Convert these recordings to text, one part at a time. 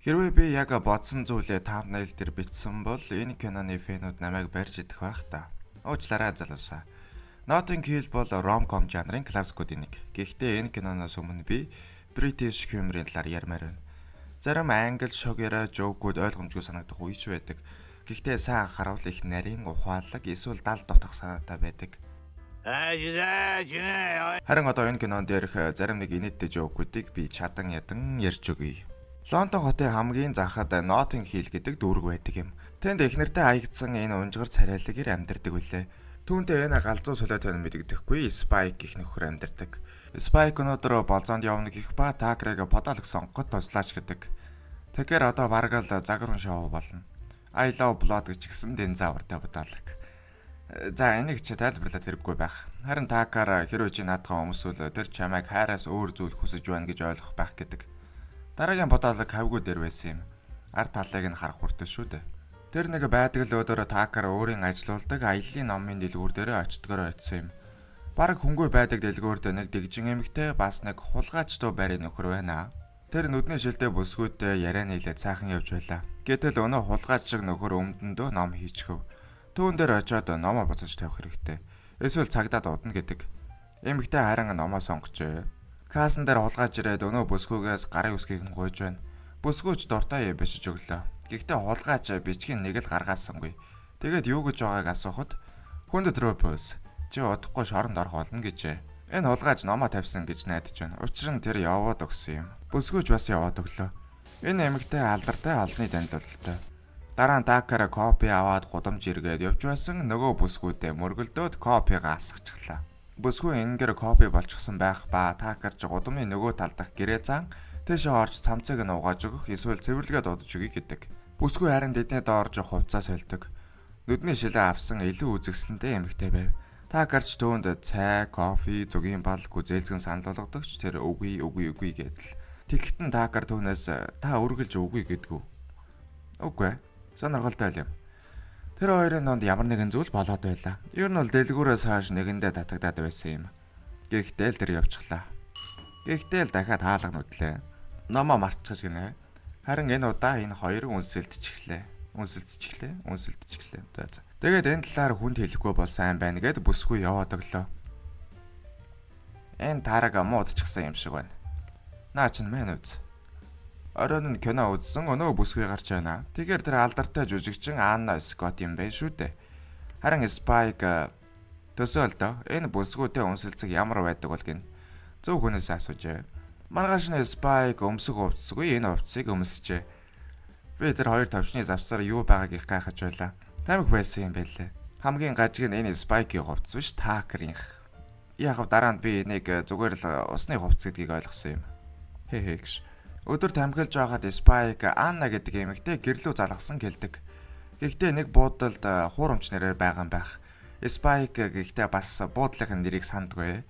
Хэрвээ би яг бодсон зүйлээ thumbnail дээр бичсэн бол энэ киноны фэнүүд намайг барьж идэх байх та. Уучлаарай залуусаа. Notting Hill бол rom-com жанрын классикуудын нэг. Гэхдээ энэ киноноос өмнө би British humor-ын талаар ярмаар байна. Зарим англи шогёроо жоокууд ойлгомжгүй санагдах үе ч байдаг. Гэхдээ сайн анхаарал их нарийн ухаалаг эсвэл далд дутах санаатай байдаг. Харин одоо энэ кинон дээрх зарим нэг инээдтэй жоокуудыг би чадан ядан ярьж өгье. Лондон хотын хамгийн захад Notting Hill гэдэг дүүрэг байдаг юм. Тэнд их нартай аягдсан энэ унжгар царайлаг амьдардаг үлээ. Түүнтэй энэ галзуу солиотой нь мэдэгдэхгүй Spike гэх нөхөр амьдардаг. Spike өнөөдөр болзоонд явна гэх ба Tucker-ыг бодоолог сонгоход туслаач гэдэг. Тэгэхээр одоо бараг л загварын шоу болно. I Love Blood гэж гисэн дэн заавартай бодоолог. За энийг ч тайлбарлаад хэрэггүй байх. Харин Tucker хэрвээ чи наадхаа өмсвөл тэр чамайг хайраас өөр зүйл хүсэж байна гэж ойлгох байх гэдэг. Дараагийн бодоолог хавгүй дээр байсан юм. Ард талыг нь харах хүртэл шүү дээ. Тэр нэг байдаг л өдөрөө Tucker өөрийн ажилуулдаг аяллаа номын дэлгүүр дээр очдгоор очсон юм. Бараг хүнгүй байдаг дэлгүүрт нэг дэгжин эмэгтэй бас нэг хулгайчдуу байрын нөхөр байна. Тэр нүдний шилдэ бүсгүйтэй яриа нийлээ цаахан явж байлаа. Гэтэл өнөө хулгайч шиг нөхөр өмдөндөө ном хийчихв. Түүн дээр очиод номоо буцаж тавих хэрэгтэй. Эсвэл цагдаад удна гэдэг. Эмэгтэй харин номоо сонгочээ. Каасан дээр хулгайч ирээд өнөө бүсгүйгээс гарын үсгийг нь гуйж байна. Бүсгүйч дуртай бишиж өглөө. Гэхдээ хулгайч бичгийн нэг л гаргаасангүй. Тэгээд юу гэж байгааг асуухад хүнд тропос чи удахгүй шоронд орох болно гэжээ. Энэ хулгайч номоо тавьсан гэж найдаж байна. Учир нь тэр яваад өгсөн юм. Бүсгүйч бас яваад өглөө. Энэ эмэгтэй алдартай олонний танилцуулалтай. Дараа нь Tucker копи аваад гудамж иргээд явж байсан нөгөө бүсгүйтэй мөргөлдөөд копигаа асгачихлаа. Бүсгүй ингээр копи болчихсон байх ба Tucker ч гудамжны нөгөө тал дах гэрээ зан тэшээ орж цамцыг нь угааж өгөх эсвэл цэвэрлэгээ дуудаж өгье гэдэг. Бүсгүй харин дэдний доорж хувцас сольдог. Нүдний шилээ авсан илүү үзэгсэлэнтэй эмэгтэй байв. Tucker ч түүнд цай, кофе, зөгийн бал гүзээлзгэн санал болгодогч тэр үгүй гэдэл. Тэгэхэд нь Tucker түүнээс та үргэлж үгүй гэдгүү. Үгүй. Сонирхолтой юм. Тэр хоёрын донд ямар нэгэн зүйл болоод байлаа. Ер нь бол дэлгүүрээс хойш нэгэндээ татагдаад байсан юм. Гэхдээ л тэр явчихлаа. Гэхдээ л дахиад хаалга нүдлээ. Номоо мартчихж гинэ. Харин энэ удаа энэ хоёрын үнсэлдчихлээ. За. Тэгээд энэ талаар хүнд хэлэхгүй бол сайн байна гэд бүсгүй яваад өглөө. Энэ тарага муудчихсан юм шиг байна. Наа чин мэн үз. Оройн нь кино үзсэн өнөө бүсгүй гарч байна. Тэгэхээр тэр алдартай жүжигчин Анна Скотт юм байна шүү дээ. Харин Spike төсөөлдөө энэ бүсгүйтэй үнсэлцэг ямар байдаг бол гин. Зөв хүнээс асуужээ. Маргааш нь Spike өмсөг увцсгүй энэ увцсыг өмсчээ. Би тэр хоёр товчны завсаар юу байгааг их гайхаж байлаа. Тамиг байсан юм байлээ. Хамгийн гажиг нь энэ Spike-ийн хувцс биш Tucker-ийнх. Яг дараа нь би нэг зүгээр л усны хувцс гэдгийг ойлгосон юм. Гэж. Өдөр тамхилж байгаад Spike Анна гэдэг эмэгтэй гэрлүү залгасан гэлдэг. Гэхдээ нэг буудалд хуурамч нэрээр байгаа юм байх. Spike гэхдээ бас буудлын нэрийг сандгүй.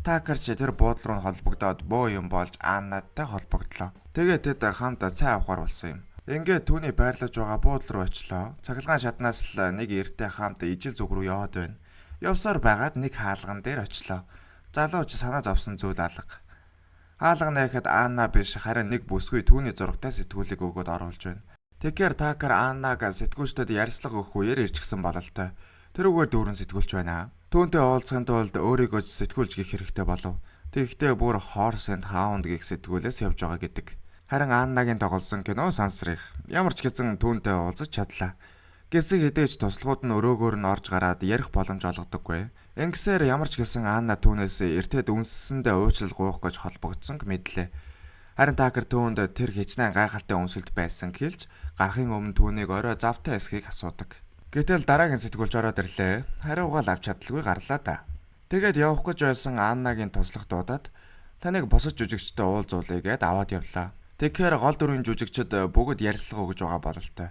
Tucker ч тэр буудлын руу холбогдоод боо юм болж Аннатай холбогдлоо. Тэгээд тэд хамт цай авахар болсон юм. Ингээд түүний байрлаж байгаа буудлын руу очлоо. Цахилгаан шатнаас л нэг эрттэй хамт ижил зүг рүү яваад байна. Явсаар байгаад нэг хаалган дээр очлоо. Залууч санаа зовсон зүйл алга. Хаалга найхад Анна биш харин нэг бүсгүй түүний зурагтай сэтгүүлийг өгөөд оруулж байна. Тэгэхээр Tucker Аннаг сэтгүүлчдэд ярьслага өгөх үеэр ирчихсэн бололтой. Тэрүүгээр дүүрэн сэтгүүлч байна. Түүнтэй уулзахын тулд өөрийгөө сэтгүүлж гих хэрэгтэй болов. Тэгэхдээ бүр Horse and Hound гэх сэтгүүлээс явж байгаа гэдэг. Харин Аннагийн тоглосон кино сансрах. Ямар ч гэсэн түүнтэй уулзаж чадлаа. Гэсэг хэдэж туслахууд нь өрөөгөөр нь орж гараад ярих боломж олгодоггүй. Ингэсээр ямар ч гэсэн Анна түүнээс эртэд үнсэндээ уучлал гуйх гэж холбогдсон мэдлээ. Харин Tucker түүнд тэр хичнээн гайхалтай үнсэлт байсан гэлж гарахын өмнө түүнийг орой завтай эсхийг асуудаг. Гэтэл дараагийн сэтгүүлч ороод ирлээ. Хариугаал авч чадалгүй гарлаа да. Тэгээд явах гэж байсан Аннагийн туслах дуудаад таныг босож жүжигчтэй уулзуулъя гэд аваад явлаа. Тэгэхээр гол дүрийн жүжигчид бүгд ярилцлага өгж байгаа бололтой.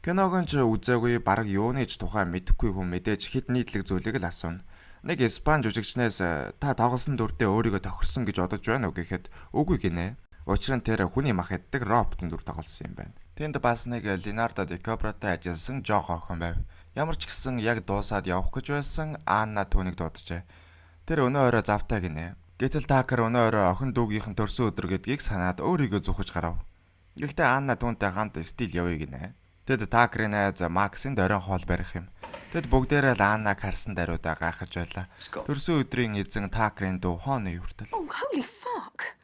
Киног нь ч үзээгүй бараг юуны ч тухай мэдэхгүй хүн мэдээж хэд нийтлэг зүйлийг л асууна. Нэг Испани жүжигчнээс та тоглосон дүрдээ өөрийгөө тохирсон гэж бодож байна уу гэхэд үгүй гинэ. Учир нь тэр хүний мах иддэг роботын дүр тоглосон юм байна. Тэнд бас нэг Leonardo DiCaprioтой ажилласан Жог охин байв. Ямар ч гэсэн яг дуусаад явах гэж байсан Анна түүнийг дууджээ. Тэр өнөө орой завтай гинэ. Гэтэл Tucker өнөө орой охин дүүгийнхэн төрсөн өдөр гэдгийг санаад өөрийгөө зүхэж гарав. Гэхдээ Анна түүнтэй хамт стил явъя гинэ. Тэд Такерын найз Максинд оройн хоол барих юм. Тэд бүгдээрээ л Аннаг харсан даруйдаа гайхаж байлаа. Төрсөн өдрийн эзэн Такерын дүү хооны хүртэл. Holy fuck.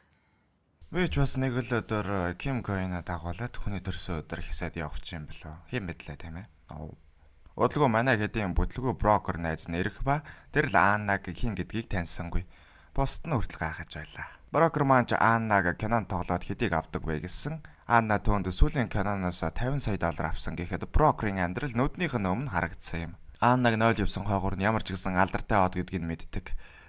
Би ч бас нэг л өдөр Ким Коина дагуулад хүний төрсөн өдөр хисаад явчих юм болоо. Хэм мэдлээ тийм ээ. Удалгүй манай хэдийн бүтлгүй брокер найз нэрх ба тэр л Аннаг хин гэдгийг таньсангүй. Бусд нь хүртэл гайхаж байлаа. Брокер маань ч Аннаг кинон тоглоод хэдийг авдаг вэ гэсэн. Анна түүнд сүүлийн киноноос 50 сая доллар авсан гэхэд брокерийн амьдрал нүднийх нь өмнө харагдсан юм. Аннаг 0 явсан хойгоор нь ямар ч гэсэн алдартай од гэдгийг мэддэг.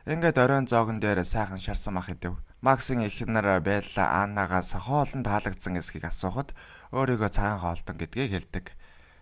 Ингээд оройн зоогон дээр сайхан шарсан мах идэв. Максийн эхнэр Белла Аннагаас хоолнд таалагдсан эсхийг асуухад өөрийгөө цагаан хоолтон гэдгийг хэлдэг.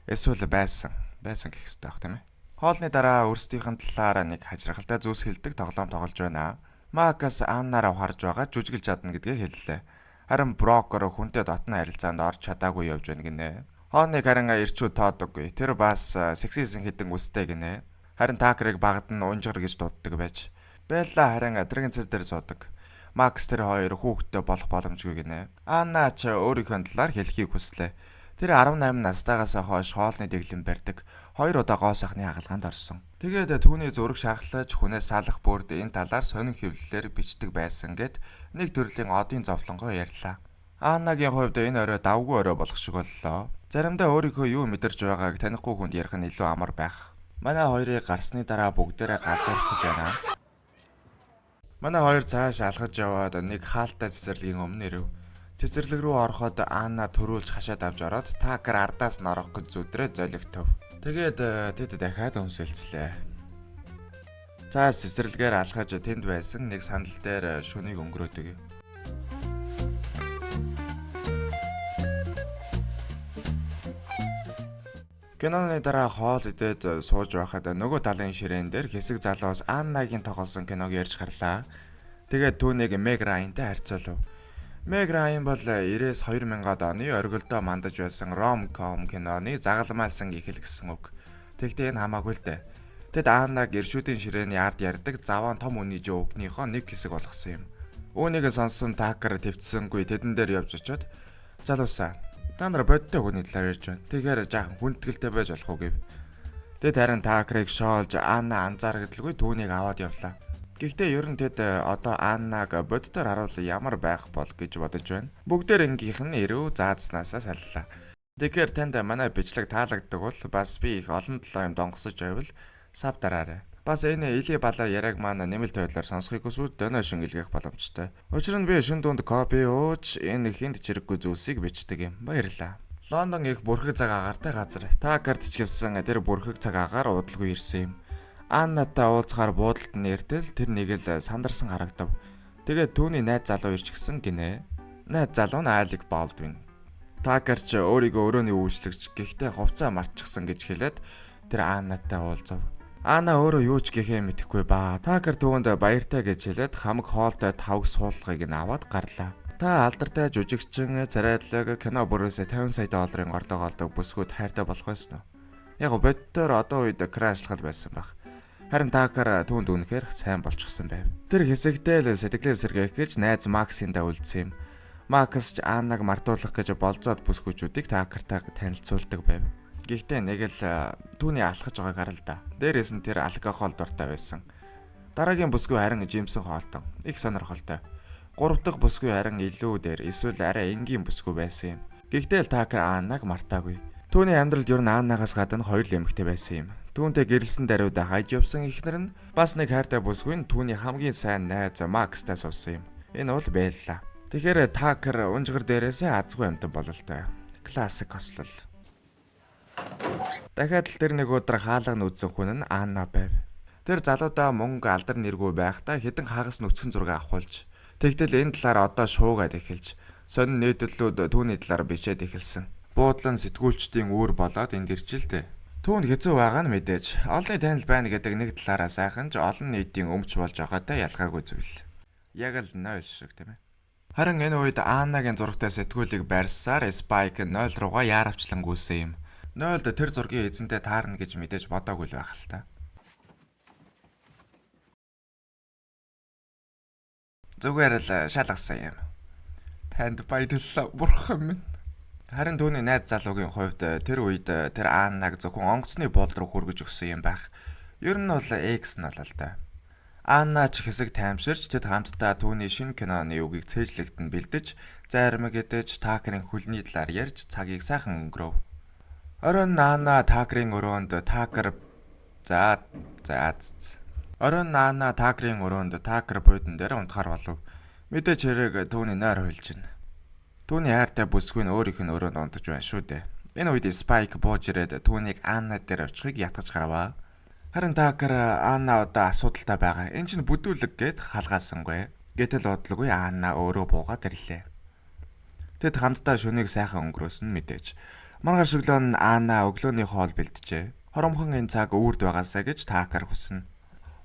Эсвэл байсан гэх хэрэгтэй баг тийм ээ. Хоолны дараа өөрсдийнх нь талаараа нэг хажиргалтай зүйлс хэлдэг тоглоом тоглож байна. Макс Аннаараа харж байгаа жүжиглж чадна гэдгийг хэллээ. Харин брокер хүнтэй дотны харилцаанд орж чадаагүй явж байна гинэ. Хооныг харин ирчүүд тоодоггүй. Тэр бас сексизм хідэн үстэй гинэ. Харин Такерыг багад нь унжгар гэж дууддаг байж. Белла харин дрэгэнцэр дээр суудаг. Макс тэр хоёр хүүхэдтэй болох боломжгүй гинэ. Анна ч өөрийнхөө талаар хэлхийг хүслээ. Тэр 18 настайгаас хойш хоолны дэглэм барьдаг. 2 удаа гоо сайхны хагалгаанд орсон. Тэгээд түүний зураг шархлаж хүнээс салах бүрд энэ талаар сонин хэвлэлээр бичдэг байсан гэд нэг төрлийн одын зовлонгоо ярьлаа. Аннагийн хувьд энэ орой давгүй орой болох шиг боллоо. Заримдаа өөрийнхөө юу мэдэрч байгааг танихгүй хүнд ярих нь илүү амар байх. Манай хоёрыг гарсны дараа бүгдээрээ галзуурах гэж байна. Манай хоёр цааш алхаж яваад нэг хаалттай цэцэрлэгийн өмнө ирэв. Цэцэрлэг рүү ороход Анна төрүүлж хашаад авч ороод Такер ардаас нь орох гэж зүдрээ золигтов. Тэгээд тэд дахиад өмсөлцлээ. Цаас цэцэрлэгээр алхаж тэнд байсан нэг сандал дээр шөнийг өнгөрөөдөг. Киноны дараа хоол идээд сууж байхад нөгөө талын ширээн дээр хэсэг залуус Аннагийн тоглосон киног ярьж гарлаа. Тэгээд түүнийг Meg Ryan-тай харьцуулав. Meg Ryan бол 90-с 2000-ад оны оргилдоо мандаж байсан rom-com киноны загалмайлсан ихэл гэсэн үг. Тэгтээ энэ хамаагүй л дээ. Тэд Аннаг иршүүдийн ширээний ард ярддаг заваан том үний жоокныхоо нэг хэсэг болгосон юм. Үүнийг сонссон Такер твцсэнгүй тэдэн дээр явж очиод залуусаа та нар бодтой хүний талаар ярьж байна. Тэгэхээр жаахан хүндэтгэлтэй байж болох уу гэв. Тэд харин Такерыг шоолж Анна анзааргадалгүй түүнийг аваад явлаа. Гэхдээ ер нь тэд одоо Аннаг боддоор харуул ямар байх бол гэж бодож байна. Бүгдээр ингийнх нь ирүү заадснаасаа саллаа. Тэгэхээр танд манай бичлэг таалагддаг бол бас би их олон толгой юм донгосож байвал сав дараарай. Бас энэ Или балаа яриаг маань нэмэлт байдлаар сонсохыг хүсвэл дөнөө шингэлгэх боломжтой. Учир нь би шин дунд копи ууж энэ хинт чирэггүй зүйлсийг бичдэг юм. Баярлалаа. Лондон их бүрхэг цаг агаартай газар. Такерт ч гэсэн тэр бүрхэг цаг агаар уудалгүй ирсэн юм. Аннатай уулзахаар буудалд нэртэл тэр нэг л сандарсан харагдав. Тэгээд түүний найз залуу ирч гисэн гинэ. Найз залуу нь Алек Болдвин. Такер ч өөрийгөө өрөөний үйлчлэгч гэхдээ хувцаа мартчихсан гэж хэлээд тэр Аннатай уулзав. Анна өөрөө юу ч гэхээ мэдэхгүй ба. Такер түүнд баяртай гэж хэлээд хамаг хоолтой тавг суулгыг нь аваад гарлаа. Та алдартай жүжигчин, царайдлаг, кино бүрээс 50 сая долларын орлого олдог бүсгүүд хайртай болох байсан уу? Яг боддоор одоо үед крашлахад байсан баг. Харин Такер түүнд үнэхээр сайн болчихсон байв. Тэр хэсэгтээ л сэтгэлээ сэргээх гэж найз Максиндаа үлдсэн юм. Макс ч Аннаг мартуулах гэж болзоод бүсгүүчүүдийг Такертай танилцуулдаг байв. Гэхдээ нэг л түүний алхаж байгааг харал да. Дээрээс нь тэр алкогол дуртай байсан. Дараагийн бүсгүй харин жимсэн хоолтон. Их сонирхолтой. 3 дахь бүсгүй харин илүү дээр эсвэл арай энгийн бүсгүй байсан юм. Гэхдээ л Такер Аннаг мартаагүй. Түүний амьдралд ер нь Аннагаас гадна 2 л эмэгтэй байсан юм. Түүнтэй гэрэлсэн даруйдаа хайж явсан ихнэр нь бас нэг хайртай бүсгүй нь түүний хамгийн сайн найз Макстай суусан юм. Энэ бол Белла. Тэгэхээр Такер унжгар дээрээсээ азгүй амтан бололтой. Классик хослол. Дахиад л тэр нэг өдөр хаалга нүдсэн хүн нь Анна байв. Тэр залуудаа мөнгө алдар нэргүй байхдаа хэдэн хагас нүцгэн зураг авахулж тэгтэл энэ талаар одоо шуугаад эхэлж сонин нийтлүүд түүний талаар бичээд эхэлсэн. Буудлан сэтгүүлчдийн үүр болоод энд ирчихэлтэй. Түүнд хэцүү байгаа нь мэдээж. Олонний танил байна гэдэг нэг талаараа сайхан ч олон нийтийн өмч болж байгаатай ялгаагүй зүйл. Яг л 0 шиг тийм ээ. Харин энэ үед Аннагийн зурагтай сэтгүүлийг барьсаар Spike 0 руугаа яаравчлан гүйсэн юм. 0-д тэр зургийн эзэнтэй таарна гэж мэдээж бодоогүй л байх л та. Зүгээр л шалгасан юм. Танд баярлалаа бурхан минь. Харин түүний найз залуугийн хувьд тэр үед тэр Аннаг зөвхөн онгоцны боол руу хүргэж өгсөн юм байх. Ер нь бол X нь бол л да. Анна ч хэсэг таймширч тэд хамтдаа түүний шинэ киноны үгийг цээжлэгтэн бэлдэж, зарим гэдэж Такерийн хөлний талаар ярьж цагийг сайхан өнгөрөв. Оройн Анна Такерийн өрөөнд Такер буудан дээр унтахаар болов. Мэдээж хэрэг түүний нойр хуйлж байна. Түүний хайртай бүсгүй нь өөрийнх нь өрөөнд унтаж байна шүү дээ. Энэ үед Спайк бууж ирээд түүнийг Анна дээр очихыг ятгаж гарваа. Харин Такер Анна одоо асуудалтай байгаа. Энэ чинь бүдүүлэг гэд халгаасангүй. Гэтэл бодлоггүй Анна өөрөө буугаад ирлээ. Тэд хамтдаа шөнийг сайхан өнгөрөөсөн мэдээж. Маргааш өглөө нь Анна өглөөний хоол бэлджээ. Хоромхон энэ цаг үрд байгаасаа гэж Такер хүснэ.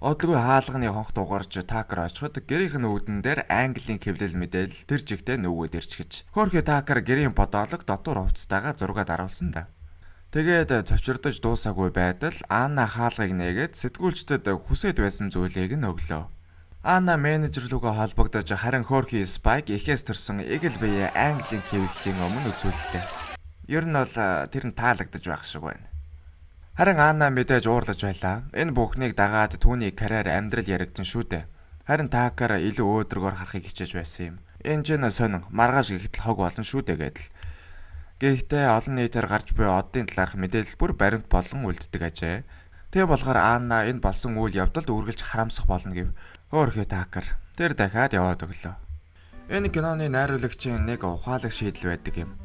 Одлгүй хаалганы хонхт угарч Такер очиход гэрийнх нь үүдэн дээр Английн хэвлэл мэдээлэл тэр жигтэй нүгөөд ирчихэж. Хөөрхий Такер гэрийн бодоолог дотор хувцастайгаа зургаад аруулсан да. Тэгээд цочирдож дуусаагүй байтал Анна хаалгыг нээгээд сэтгүүлчдэд хүсэж байсан зүйлийг нь өглөө. Анна менежер рүүгээ холбогдож харин хөөрхий Спайк ихээс төрсөн эгэл бие Английн хэвлэлийн өмнө үзүүллээ. Ер нь бол тэр нь таалагдж байх шиг байна. Харин Анна мэдээж уурлаж байлаа. Энэ бүхнийг дагаад түүний карьер амьдрал яригдсан шүү дээ. Харин Такер илүү өөдрөгөөр харахыг хичээж байсан юм. Энэ ч сонин маргааш гихтэл хог болно шүү дээ гэдэл. Гэхдээ олон нийтээр гарч буй оддын талаарх мэдээлэл бүр баримт болон үлддэг ажээ. Тэгээ болохоор Анна энэ болсон үйл явдалд үргэлж харамсах болно гэв. Хөөрхий Такер тэр дахиад яваад өглөө. Энэ киноны найруулагчийн нэг ухаалаг шийдэл байдаг юм.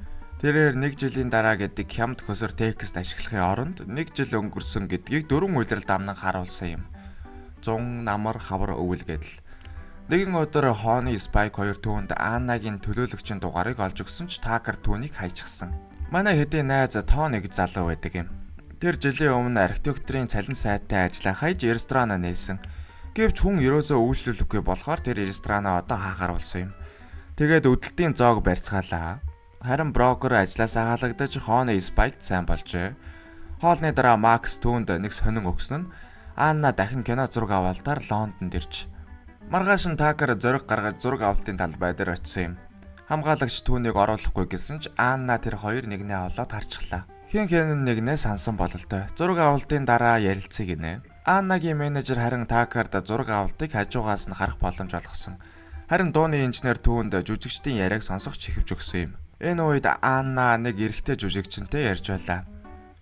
Тэрээр 1 жилийн дараа гэдэг хямд хөсөр текст ашиглахын оронд 1 жил өнгөрсөн гэдгийг 4 үйлрэл дамнан харуулсан юм. 100 намар хавар өвөл гэдэл. Нэгэн өдөр Хооны Спайк 2 түүнд Аннагийн төлөөлөгчийн дугаарыг олж өгсөн ч Такер түүнийг хайчихсан. Манай хэдийн найз Тони гэж залуу байдаг юм. Тэр жилийн өмнө архитектурын цалин сайттай ажиллах хайж ресторан нээсэн. Гэвч хүн ерөөсөө үйлчлүүлэхгүй болохоор тэр ресторанаа одоо хаахаар болсон юм. Тэгээд өдөлтийн зоог барьцгаалаа. Харин брокер ажлаасаа халагдаж Хооны Спайкт сайн болжээ. Хоолны дараа Макс түүнд нэг сонин өгсөн нь Анна дахин кино зураг авалтаар Лондонд ирж. Маргааш нь Такер зориг гаргаж зураг авалтын талбай дээр очив юм. Хамгаалагч түүнийг оруулахгүй гэсэн ч Анна тэр хоёр нэгнээ олоод харчихлаа. Хин нэгнээ сансан бололтой. Зураг авалтын дараа ярилцъя гинэ. Аннагийн менежер харин Такерд зураг авалтыг хажуугаас нь харах боломж олгосон. Харин дууны инженер түүнд жүжигчдийн яриаг сонсох чихвж өгсөн юм. Энэ үед Анна нэг эрэгтэй жүжигчинтэй ярьж байлаа.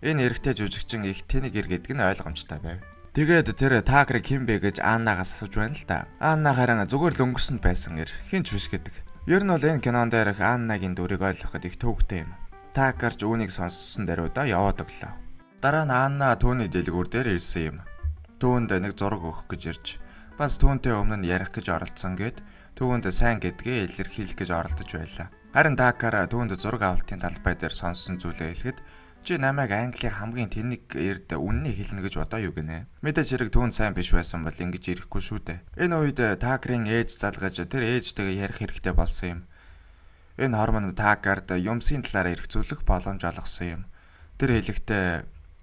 Энэ эрэгтэй жүжигчин их тэнэг ир гэдэг нь ойлгомжтой байв. Тэгээд тэр Такерыг хэн бэ гэж Аннагаас асууж байна л да. Анна харин зүгээр л өнгөрсөнд байсан ир хинч биш гэдэг. Ер нь бол энэ кинон дээрх Аннагийн дүрийг ойлгоход их төвөгтэй юм. Такер ч үүнийг сонссон даруйда яваад өглөө. Дараа нь Анна түүний дэлгүүр дээр ирсэн юм. Түүнд нэг зураг өгөх гэж ирж, бас түүнтэй өмнө нь ярих гэж оролцсон гэд түүнд сайн гэдгээ илэрхийлэх гэж оролдож байлаа. Харин Такер түүнд зураг авалтын талбай дээр сонссон зүйлээ хэлэхэд чи намайг Английн хамгийн тэнэг эрд үннийг хэлнэ гэж бодоо юу гинэ. Мэдээж хэрэг түүнд сайн биш байсан бол ингэж ирэхгүй шүү дээ. Энэ үед Такерийн ээж залгаж тэр ээжтэйгээ ярих хэрэгтэй болсон юм. Энэ хормон Такерд юмсын талаар эргцүүлэх боломж олгосон юм. Тэр хэлэхдээ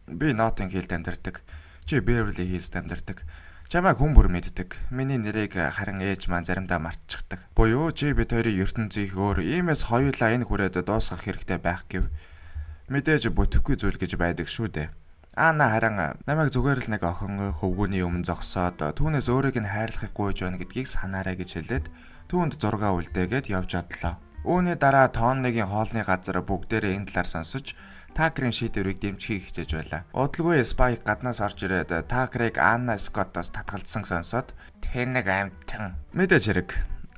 би Нотинг хилд амьдардаг. Чи Beverly Hills амьдардаг. Чамайг хүн бүр мэддэг. Миний нэрийг харин ээж маань заримдаа мартчихдаг. Буюу чи бид хоёрын ертөнцийн өөр иймээс хоёулаа энэ хүрээд дуусгах хэрэгтэй байх гэв. Мэдээж бүтэхгүй зүйл гэж байдаг шүү дээ. Анна харин намайг зүгээр л нэг охин хөвгүүний өмнө зогсоод түүнээс өөрийг нь хайрлахыг гуйж байна гэдгийг санаарай гэж хэлээд түүнд зургаа үлдээгээд явж одлоо. Үүний дараа Тонныгийн хоолны газар бүгдээрээ энэ талаар сонсож Такерийн шийдвэрийг дэмжихийг хичээж байлаа. Удалгүй Спайк гаднаас орж ирээд Такерыг Анна Скоттоос татгалзсан сонсоод тэнэг амтан. Мэдээж хэрэг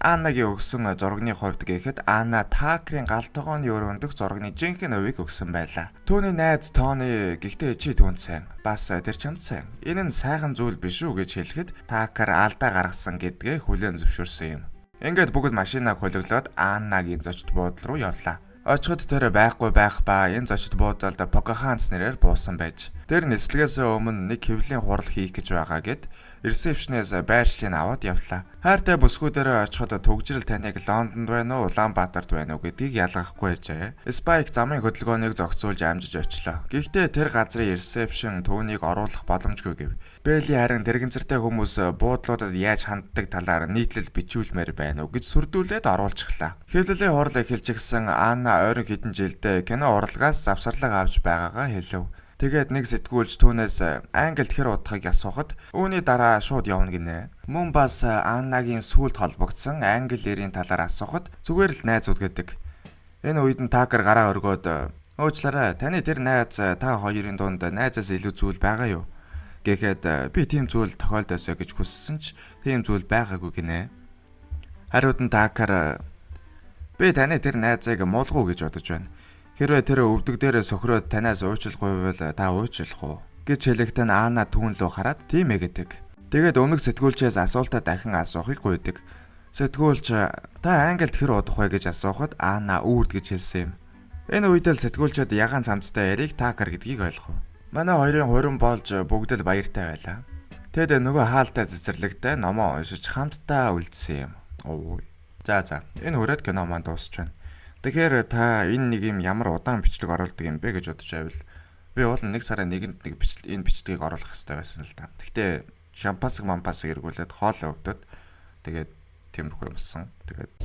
Аннагийн өгсөн зургийн хувьд гэхэд Анна Такерийн гал тогооны өрөөнд дэх зургийн жинхэнэ хувийг өгсөн байлаа. Түүний найз Тони гэхдээ чи түүнд сайн. Бас тэр чамд сайн. Энэ нь сайхан зүйл биш үү гэж хэлэхэд Такер алдаа гаргасан гэдгээ хүлээн зөвшөөрсөн юм. Ингээд бүгд машинаа хөлөглөөд Аннагийн зочд буудлын руу явлаа. Очиход тэр байхгүй байх ба энэ зочд буудалд Покахонтс нэрээр буусан байж. Тэр нислэгээс өмнө нэг хэвлэлийн хурал хийх гэж байгаа гэд ресепшнээс байршлыг аваад явлаа. Хайртай бүсгүүдээр очиход төгжрөл таныг Лондонд байна уу, Улаанбаатарт байна уу гэдгийг ялгахгүй ажээ. Спайк замын хөдөлгөөнийг зохицуулж амжиж очлоо. Гэхдээ тэр газрын ресепшн түүнийг оруулах боломжгүй гэв. Бэйли харин тэрэгцэртэй хүмүүс буудлуудад яаж ханддаг талаар нийтлэл бичүүлмээр байна уу гэж сүрдүүлээд оруулчихлаа. Хэвлэлийн хурал эхэлж гисэн Анна ойрон хэдэн жилдээ кино урлагаас завсарлага авч байгаагаа хэлв. Тэгээд нэг сэтгүүлч түүнээс Англид хэр удахыг асуухад үүний дараа шууд явна гинэ. Мөн бас Аннагийн сүулт холбогдсон англи нэрийн талаар асуухад зүгээр л найзууд гэдэг. Энэ үед нь Такер гараа өргөөд уучлаарай, таны тэр найз та хоёрын дунд найзаас илүү зүйл байгаа юу? Гэхэд би тийм зүйл тохиолдосоо гэж хүссэн ч тийм зүйл байгаагүй гинэ. Хариуд нь Такер би таны тэр найзыг муулгуу гэж бодож байна. Хэрвээ тэр өвдөг дээрээ сөхрөөд танаас уучлахгүй бол та уучлах уу гэж хэлэхдээ Анна түүн лөө хараад тийм ээ гэдэг. Тэгээд өмнөх сэтгүүлчээс асуултаа дахин асуухыг гуйдаг. Сэтгүүлч та Англид хэр удах вэ гэж асуухад Анна үрд гэж хэлсэн юм. Энэ үед л сэтгүүлчид ягаан цамцтай яриг Такер гэдгийг ойлгов. Манай хоёрын хурим болж бүгд л баяртай байлаа. Тэд нөгөө хаалтай цэцэрлэгтэй номоо уншиж хамтдаа үлдсэн юм. Ой. За энэ хүрээд кино маань дуусч байна. Тэгэхээр та энэ нэг юм ямар удаан бичлэг оруулдаг юм бэ гэж бодож байвал би уул нэг сарын нэгэнд нэг энэ бичлэгийг оруулах хэрэгтэй байсан л да. Гэхдээ шампасг эргүүлээд хоол өгдөд тэгээд тиймэрхүү юмсан. Тэгээд